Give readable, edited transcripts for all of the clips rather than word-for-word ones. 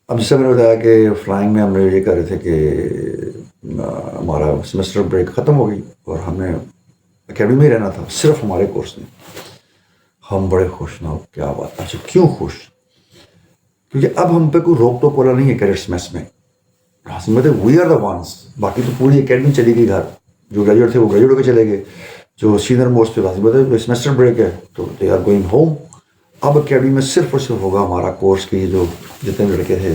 اب جیسے میں نے بتایا کہ فلائنگ میں ہم نے یہ کر رہے تھے کہ ہمارا سیمسٹر بریک ختم ہو گئی اور ہم نے اکیڈمی میں ہی رہنا تھا صرف ہمارے کورس میں. ہم بڑے خوش نہ ہو. کیا بات. اچھا کیوں خوش؟ کیونکہ اب ہم پہ کوئی روک ٹوک والا نہیں ہے کیڈٹس میس میں. We are the ones. باقی تو پوری اکیڈمی چلی گئی گھر. جو گریجویٹ تھے وہ گریجویٹ ہو کے چلے گئے. جو سینئر موسٹ تھے سیمسٹر بریک ہے تو دے آر گوئنگ ہوم. اب اکیڈمی میں صرف اور صرف ہوگا ہمارا کورس کے جو جتنے بھی لڑکے تھے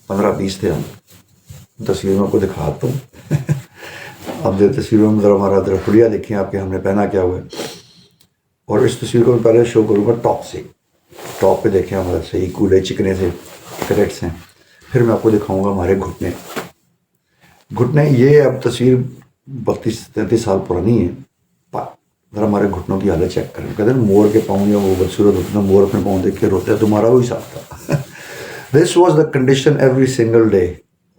15-20 تھے. ہم تصویروں کو دکھاتا ہوں. اب تصویروں میں ذرا ہمارا ذرا خلیہ دیکھیں آپ کے ہم نے پہنا کیا ہوا ہے. اور اس تصویر کو میں پہلے شو کروں گا ٹاپ سے. ٹاپ پہ دیکھیں ہمارا صحیح کولے چکنے سے کریکٹس ہیں. پھر میں آپ کو دکھاؤں گا ہمارے گھٹنے. گھٹنے یہ اب تصویر 32-33 سال پرانی ہے. ذرا ہمارے گھٹنوں کی حالت چیک کریں. کہتے ہیں مور کے پاؤں یا وہ بدصورت ہوتے ہیں مور اپنے پاؤں دیکھ کے روتے ہیں. تمہارا وہی حساب تھا. This was the condition every single day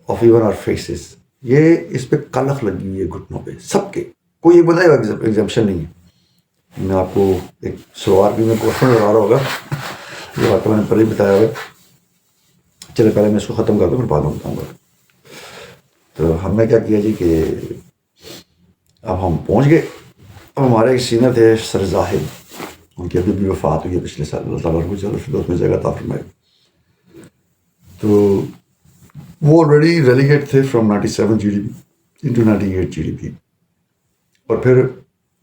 of even our faces. یہ اس پہ کلخ لگی ہوئی ہے گھٹنوں پہ سب کے. کوئی یہ بتائے گا ایگزمپشن نہیں ہے. میں آپ کو ایک سوار بھی میں کوشچن نظر آ رہا ہوگا. یہ بات میں نے پہلے بتایا ہوا. چلے پہلے میں اس کو ختم کر دوں پھر بعد میں بتاؤں گا. تو ہم نے کیا کیا جی کہ اب ہم پہنچ گئے. اب ہمارے ایک سینئر تھے سر زاہد. ان کی ابھی بھی وفات ہوئی ہے پچھلے سال. اللہ تعالیٰ کو جل فردوس میں جگہ عطا فرمائے. تو وہ آلریڈی ریلیگیٹ تھے فرام 97 GDP انٹو 98 GDP. اور پھر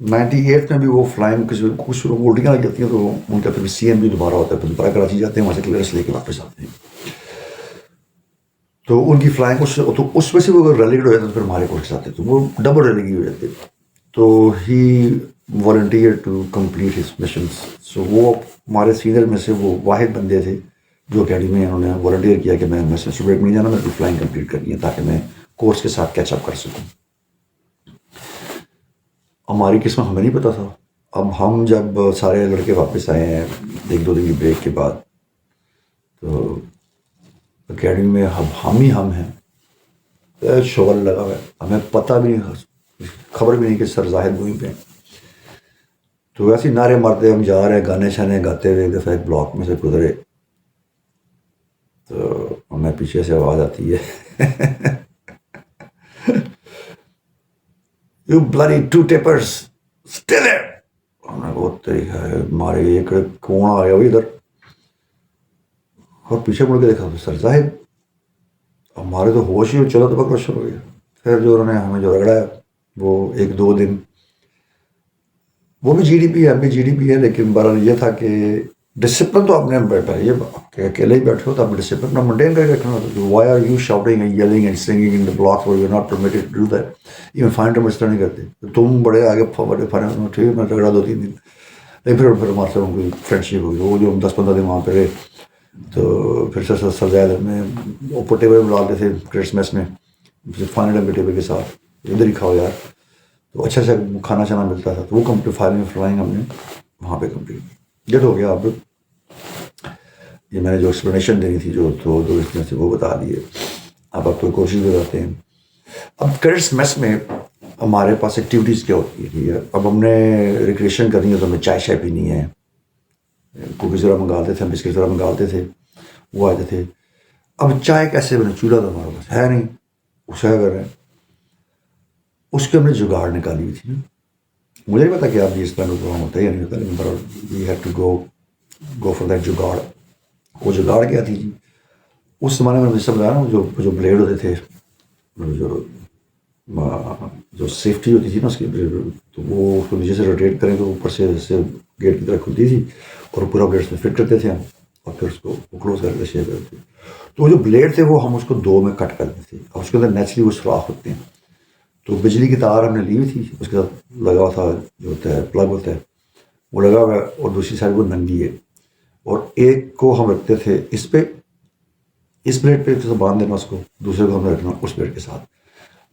98 میں بھی وہ فلائنگ کچھ الٹیاں لگ جاتی ہیں تو ان کا پھر CM بھی دوبارہ ہوتا ہے. پھر دوبارہ کراچی جاتے ہیں وہاں سے کلیئرنس لے کے واپس آتے ہیں. تو ان کی فلائنگ اس میں سے وہ اگر ریلیگیٹ ہو جاتے تو پھر ہمارے کورس آتے تو وہ ڈبل ریلیگی ہو جاتے. تو he volunteer to complete his missions. So وہ ہمارے سینئر میں سے وہ واحد بندے تھے جو اکیڈمی میں انہوں نے والنٹیئر کیا کہ میں سیمسٹر بریک میں نہیں جانا, میں اپنی فلائنگ کمپلیٹ کرنی ہے تاکہ میں کورس کے ساتھ کیچ اپ کر سکوں. ہماری قسمت ہمیں نہیں پتا تھا. اب ہم جب سارے لڑکے واپس آئے ہیں 1-2 دن کی بریک کے بعد تو اکیڈمی میں ہم ہیں. شغل لگا ہوا ہے. ہمیں پتہ بھی نہیں, خبر بھی نہیں کہ سر زاہد وہیں پہ. تو ویسے ہی نعرے مارتے ہم جا رہے ہیں گانے شانے گاتے ہوئے. ایک دفعہ ایک بلاک میں سے گزرے تو ہمیں پیچھے سے آواز آتی ہے You bloody two-tippers, stay there! ہم نے بہت ہے ہمارے ایک کون آیا ہوئی ادھر اور پیچھے مڑ کے دیکھا تو سر زاہد. ہمارے تو ہوش ہی چلا تو پکڑ شروع ہو گیا. پھر جو انہوں نے ہمیں جو رگڑا ہے وہ 1-2 دن وہ بھی GDP ہے, ہم بھی GDP ہے, لیکن بہرحال یہ تھا کہ ڈسپلن تو آپ نے یہ اکیلے ہی بیٹھے ہو تو آپ ڈسپلن مینٹین کر کے رکھنا ہوتا. Why are you shouting and yelling and singing in the block where you are not permitted to do that. Even fine time اس طرح نہیں کرتے. تم بڑے آگے بڑے فائن ٹھیک میں جھگڑا 2-3 دن لیکن پھر ہمارے سے کوئی فرینڈشپ ہوگی. وہ جو ہم 10-15 دن وہاں پہ رہے تو پھر سر زاہد میں اوپر ٹیبل بلاتے تھے کرسمس میں فائنل ٹائم کے ٹیبل کے ساتھ ادھر ہی کھاؤ یار. تو اچھا اچھا کھانا شانا ملتا تھا. تو وہ کمپلیٹ فلائنگ ہم نے وہاں پہ کمپلیٹ گیٹ ہو گیا. اب یہ میں نے جو ایکسپلینیشن دینی تھی جو 2 اس میں سے وہ بتا دیے. اب آپ کوئی کوشش بتاتے ہیں. اب کریڈٹس میس میں ہمارے پاس ایکٹیویٹیز کیا ہوتی ہے. اب ہم نے ریکریشن کرنی ہے تو ہمیں چائے پینی ہے. کوکیز ذرا منگاتے تھے, بسکٹ ذرا منگاتے تھے, وہ آتے تھے. اب چائے کیسے بنے؟ چولہا تو ہمارے پاس ہے نہیں. اس کا کر رہے ہیں اس کے ہم نے جگاڑ نکالی ہوئی تھی. مجھے نہیں پتا کہ آپ اس طرح کا پروگرام ہوتا ہے یا نہیں ہوتا, لیکن we have to go for that jugaad. وہ جگاڑ کیا تھی جی؟ اس زمانے میں جیسے بتایا نا جو بلیڈ ہوتے تھے جو سیفٹی ہوتی تھی نا اس کی, تو وہ اس کو نیچے سے روٹیٹ کریں تو اوپر سے گیٹ کی طرح کھلتی تھی اور پورا بلیڈ اس میں فٹ کرتے تھے ہم اور پھر اس کو کلوز کر کے شیئر کرتے تھے. تو جو بلیڈ تھے وہ ہم اس کو 2 میں کٹ کرتے تھے اور اس کے اندر نیچرلی وہ سوراخ ہوتے ہیں. تو بجلی کی تار ہم نے لی ہوئی تھی, اس کے ساتھ لگا ہوا تھا جو ہوتا ہے پلگ ہوتا ہے وہ لگا ہوا ہے, اور دوسری سائڈ وہ ننگی ہے. اور ایک کو ہم رکھتے تھے اس پہ, اس پلیٹ پہ باندھ دینا اس کو, دوسرے کو ہم نے رکھنا اس پلیٹ کے ساتھ.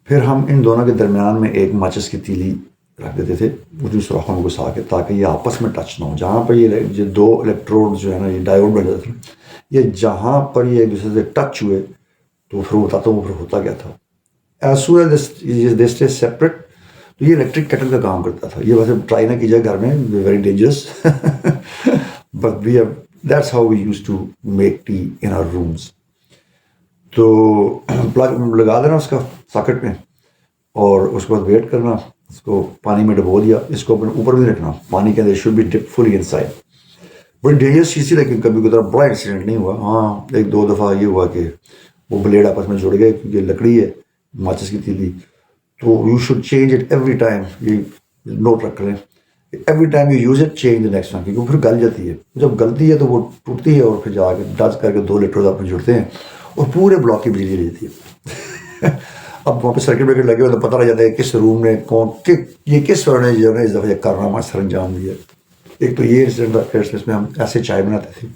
پھر ہم ان دونوں کے درمیان میں ایک ماچس کی تیلی رکھ دیتے تھے وہ سوراخوں میں گھسا کے, تاکہ یہ آپس میں ٹچ نہ ہو. جہاں پر یہ 2 الیکٹروڈ جو ہے نا یہ ڈائیوڈ بن جاتے تھے, یہ جہاں پر یہ ایک دوسرے سے ٹچ ہوئے تو پھر بتاتا ہوں پھر ہوتا کیا تھا. As soon as they stay separate. تو یہ الیکٹرک کیٹل کا کام کرتا تھا. یہ ویسے ٹرائی نہ کیجیے گھر میں, very dangerous, but we have that's how we used to make tea in our rooms. تو پلگ لگا دینا اس کا ساکٹ میں، اور اس کے بعد ویٹ کرنا، اس کو پانی میں ڈبو دیا، اس کو اپنے اوپر بھی رکھنا پانی کے اندر، should be dip fully inside. بڑی ڈینجرس چیز تھی، لیکن کبھی کبھی بڑا انسیڈنٹ نہیں ہوا. ہاں ایک دو دفعہ یہ ہوا کہ وہ بلیڈ آپس میں جڑ گئے، کیونکہ لکڑی ہے ماچس کی تیلی، تو you should change it every time. یہ نوٹ رکھ لیں، every time you use it change the next one, کیونکہ وہ پھر گل جاتی ہے. جب گلتی ہے تو وہ ٹوٹتی ہے، اور پھر جا کے ڈز کر کے 2 لیٹر آپ میں جڑتے ہیں، اور پورے بلاک کی بجلی لے جاتی ہے. اب وہاں پہ سرکٹ بریکر لگے ہوئے تو پتہ لگ جاتا ہے کس روم نے یہ کس طرح نے جو ہے اس دفعہ یہ کارنامہ سر انجام دیا. ایک تو یہ انسیڈنٹ تھا، پھر اس میں ہم ایسے چائے بناتے تھے،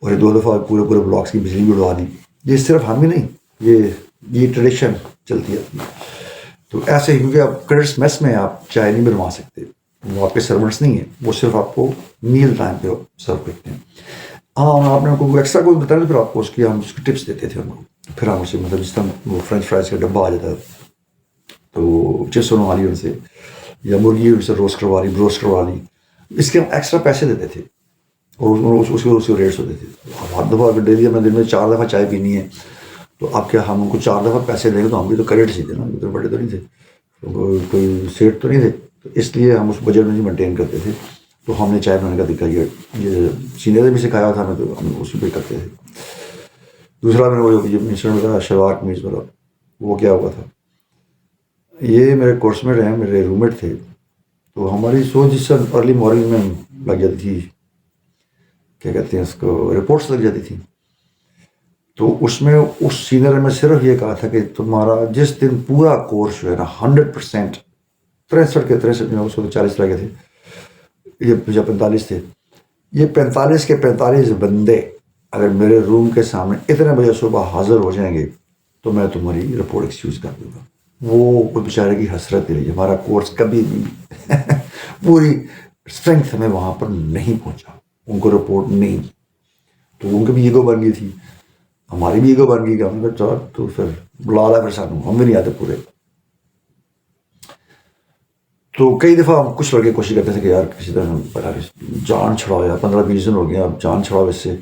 اور یہ 2 دفعہ پورے بلاکس کی بجلی بھی اڑوا دی. یہ صرف ہم ہی نہیں، یہ ٹریڈیشن چلتی ہے. تو ایسے ہی، کیونکہ آپ کریڈٹس میس میں آپ چائے نہیں بنوا سکتے، وہ آپ کے سرونٹس نہیں ہیں، وہ صرف آپ کو میل ٹائم پہ سرو کرتے ہیں. ہاں آپ نے ان کو ایکسٹرا کوئی بتایا، پھر آپ کو اس کی ہم اس کی ٹپس دیتے تھے ان کو. پھر ہم اسے مطلب جس طرح وہ فرینچ فرائز کا ڈبہ آ جاتا ہے تو چپس بنوا لی ان سے، یا مرغی ان سے روسٹ کروا لی. اس کے ہم ایکسٹرا پیسے دیتے تھے، اور اس کے ریٹس ہوتے تھے. ہر دفعہ اگر ڈیلی ہمیں دن میں 4 دفعہ چائے پینی ہے، تو اب کیا ہم ان کو 4 دفعہ پیسے دیں گے؟ تو ہم بھی تو کریڈٹس ہی تھے نا، اتنے بڑے تو نہیں تھے، کوئی سیٹ تو نہیں تھے. تو اس لیے ہم اس بجٹ میں مینٹین کرتے تھے. تو ہم نے چائے بنانے کا طریقہ یہ سینئر نے بھی سکھایا تھا ہمیں، تو ہم اسی پہ کرتے تھے. دوسرا میں نے وہ جو انسیڈنٹ بتایا شواک میز والا، وہ کیا ہوا تھا، یہ میرے کورس میٹ ہیں، میرے روم میٹ تھے. تو ہماری سوچ جس سے ارلی مارننگ میں لگ جاتی تھی، کیا کہتے ہیں اس کو، رپورٹس لگ جاتی تھی. تو اس میں اس سینئر نے میں صرف یہ کہا تھا کہ تمہارا جس دن پورا کورس جو ہے نا 100%، 63 میں اس کو 40 لگے تھے، یہ جب 45 تھے، یہ 45 کے 45 بندے اگر میرے روم کے سامنے اتنے بجے صبح حاضر ہو جائیں گے تو میں تمہاری رپورٹ ایکسکیوز کر دوں گا. وہ بیچارے کی حسرت رہی. ہمارا کورس کبھی بھی پوری اسٹرینتھ میں وہاں پر نہیں پہنچا، ان کو رپورٹ نہیں. تو ان کی بھی ایگو بن گئی تھی، ہماری بھی ایگو بن گئی کہ ہم نے کہا تو پھر بلا لا، پھر سانوں ہم بھی نہیں آتے پورے. تو کئی دفعہ ہم کچھ لڑکے کوشش کرتے تھے کہ یار کسی طرح جان چھڑاؤ، یار 15-20 دن ہو گیا، اب جان چھڑاؤ اس سے.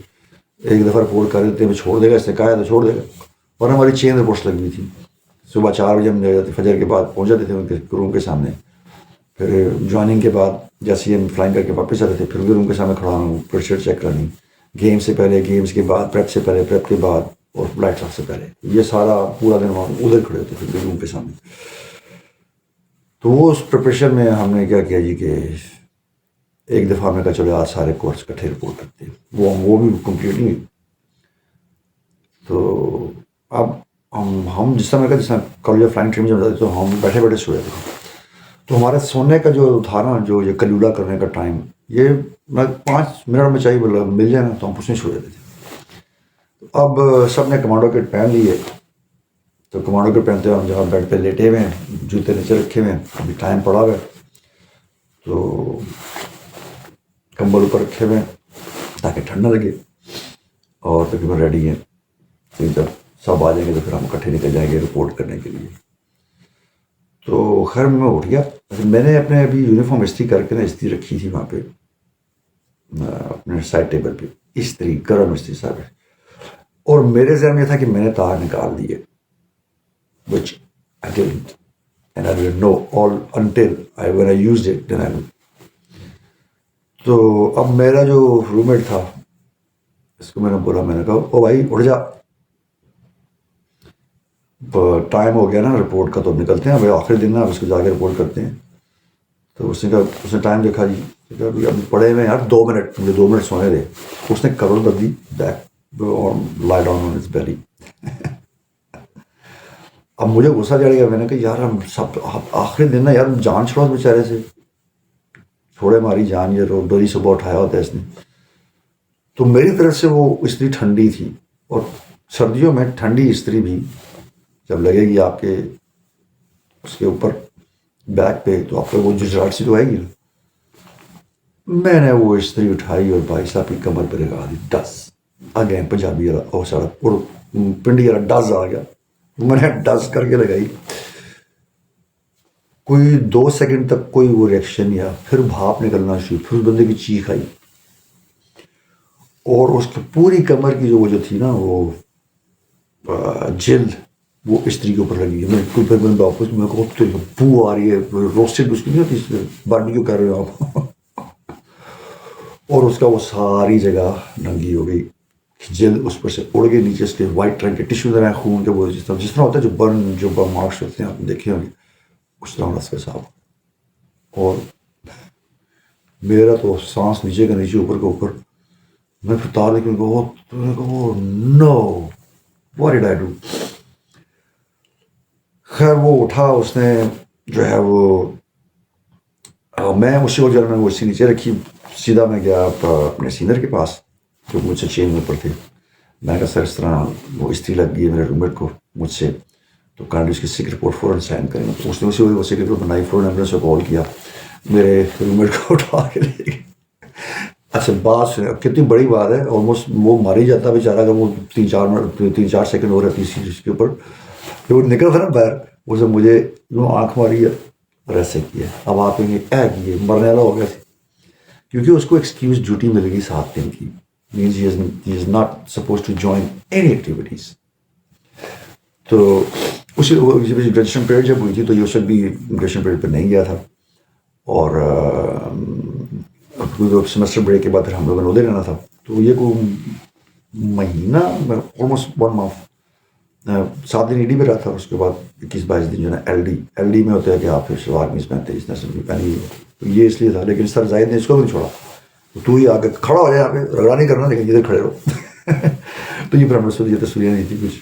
ایک دفعہ رپورٹ کر دیتے ہیں چھوڑ دے گا، اس نے کہا ہے تو چھوڑ دے گا. اور ہماری چین رپورٹس لگی ہوئی تھی. صبح 4 بجے ہم فجر کے بعد پہنچ جاتے تھے ان کے روم کے سامنے. پھر جوائننگ کے بعد جیسے ہی ہم فلائنگ کر کے واپس آتے تھے، پھر بھی روم کے سامنے کھڑا ہوں، پھر شیٹ چیک کرنی، گیم سے پہلے، گیمس کے بعد، پریپ سے پہلے، پریپ کے بعد، اور لائٹس آف سے پہلے. یہ سارا پورا دن وہاں ادھر کھڑے ہوتے تھے روم کے سامنے. تو وہ اس پریپریشن میں ہم نے کیا کیا جی کہ ایک دفعہ ہم نے کہا چلو آج سارے کورس کٹھے رپورٹ کرتے ہیں. وہ بھی کمپلیٹ نہیں ہوئی. تو اب ہم جس طرح میں کہا، جس طرح کالج آف فلائنگ ٹریننگ میں جاتے تو ہم بیٹھے بیٹھے سو جاتے تھے. تو ہمارے سونے کا جو تھا نا، جو یہ کلیولہ کرنے کا ٹائم، یہ 5 منٹ میں چاہیے مل جائے نا، تو ہم اس میں سو جاتے تھے. اب سب نے کمانڈو کٹ پہن لیے، تو کمانڈو کٹ پہنتے ہوئے ہم جہاں بیڈ پہ لیٹے ہوئے ہیں، جوتے نیچے رکھے ہوئے ہیں، ابھی ٹائم پڑا ہوا ہے، تو کمبل اوپر رکھے ہوئے ہیں تاکہ ٹھنڈ نہ لگے، اور تقریباً ریڈی ہیں. جب سب آ جائیں گے تو پھر ہم اکٹھے نکل جائیں گے رپورٹ کرنے کے لیے. تو خیر میں اٹھ گیا. میں نے اپنے ابھی یونیفارم استری کر کے نا استری رکھی تھی وہاں پہ اپنے سائڈ ٹیبل پہ، استری گرم استری صاحب. اور میرے ذہن میں یہ تھا کہ میں نے تار نکال دیے، which I didn't, and I didn't know all until when I used it, then I knew. تو اب میرا جو روم میٹ تھا، اس کو میں نے بولا، میں نے کہا او بھائی اٹھ جا، ٹائم ہو گیا نا رپورٹ کا، تو نکلتے ہیں، اب آخری دن نا، اب اس کو جا کے رپورٹ کرتے ہیں. تو اس نے کہا، اس نے ٹائم دیکھا جی، اب پڑے ہوئے یار 2 منٹ، مجھے 2 منٹ سونے دے. اس نے کرول کر دی بیک اور لائی ڈاؤن آن ہز بیلی. اب مجھے غصہ چڑھ گیا. میں نے کہا یار ہم سب آخری دن نا یار جان چھوڑو بیچارے سے، چھوڑے ہماری جان، یہ رو بری صبح اٹھایا ہوتا ہے اس نے. تو میری طرف سے وہ استری ٹھنڈی تھی، اور سردیوں میں ٹھنڈی استری بھی جب لگے گی آپ کے اس کے اوپر بیک پہ، تو آپ کو وہ جھجھاہٹ سی تو آئے گی نا. میں نے وہ استری اٹھائی اور بھائی صاحب کی کمر پہ لگا دی. ڈس اگین پنجابی والا، اور سارا پنڈی والا ڈز آ گیا. میں نے ڈز کر کے لگائی. کوئی 2 سیکنڈ تک کوئی وہ ریئیکشن، یا پھر بھاپ نکلنا شروع، پھر اس بندے کی چیخ آئی، اور اس کی پوری کمر کی جو تھی نا، وہ جلد وہ استری کے اوپر لگی ہے. میں کوئی پھر میں واپس میں کو بو آ رہی ہے, روسٹڈ اس کی نہیں ہوتی, باربیکیو کر رہے ہو آپ, اور اس کا وہ ساری جگہ ننگی ہو گئی, جلد اس پر سے اڑ گئی نیچے, اس کے وائٹ رنگ کے ٹیشو ذرا خون کے, وہ جس طرح ہوتا ہے جو برن مارکس ہوتے ہیں آپ دیکھے ہوں گے, اس طرح ہونا اس کے صاحب. اور میرا تو سانس نیچے کا نیچے اوپر کا اوپر, میں پھر تار لیکن وہ no what did I do. خیر وہ اٹھا اس نے جو ہے وہ, میں اسی وقت جو میں وہ اسی نیچے رکھی, سیدھا میں گیا اپنے سینئر کے پاس جو مجھ سے چین میں اوپر تھے. میں کہا سر اس طرح وہ استری لگ گئی ہے میرے روم میٹ کو مجھ سے, تو کائنڈلی اس کی سیک رپورٹ فوراً سائن کریں. تو اس نے اسی وقت وہ سیک رپورٹ بنائی, فوراً ایمبولینس کو کال کیا, میرے روم میٹ کو اٹھا کے لے گئے. اچھا بات سنیں, کتنی بڑی بات ہے, آلموسٹ وہ مار ہی جاتا بیچارہ اگر وہ 3-4 سیکنڈ ہو رہتی تھی اس کے اوپر, جو نکل تھا نا باہر, اس نے مجھے یوں آنکھ ماری ہے اور ایسے کیا, اب آپ کہیں گے اے کیے مرنے والا ہو گیا تھا, کیونکہ اس کو ایکسکیوز ڈیوٹی مل گئی 7 دن کی. Means he is not supposed to join any activities. تو اسی گریجویشن پیریڈ جب ہوئی تھی تو یہ اس وقت بھی گریجویشن پیریڈ پہ نہیں گیا تھا, اور سیمسٹر بریک کے بعد پھر ہم لوگوں نے ادھر رہنا تھا. تو یہ کوئی مہینہ آلموسٹ 1 month 7 دن ایڈی پہ رہا تھا. اس کے بعد 21-22 دن جو ہے نا ایل ڈی میں ہوتا ہے کہ آپ پھر شلوار قمیض پہنتے ہیں, اس طرح سے پہنی. تو یہ اس لیے تھا, لیکن سر زاہد نے اس کو بھی نہیں چھوڑا, تو ہی آ کے کھڑا ہو جائے, یہاں پہ رگڑا نہیں کرنا لیکن ادھر کھڑے رہو. تو یہ پھر ہم نے یہ تصویریں نہیں تھی کچھ,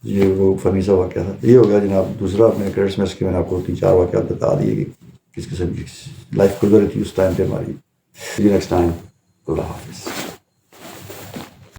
یہ وہ فنی سا واقعہ تھا. یہ ہو گیا جناب دوسرا اپنے کریڈٹس میں, اس کے میں نے آپ کو 3-4 واقعات بتا دیے کہ کس قسم کی لائف گزر رہی تھی اس ٹائم پہ ہماری. نیکسٹ ٹائم, اللہ حافظ.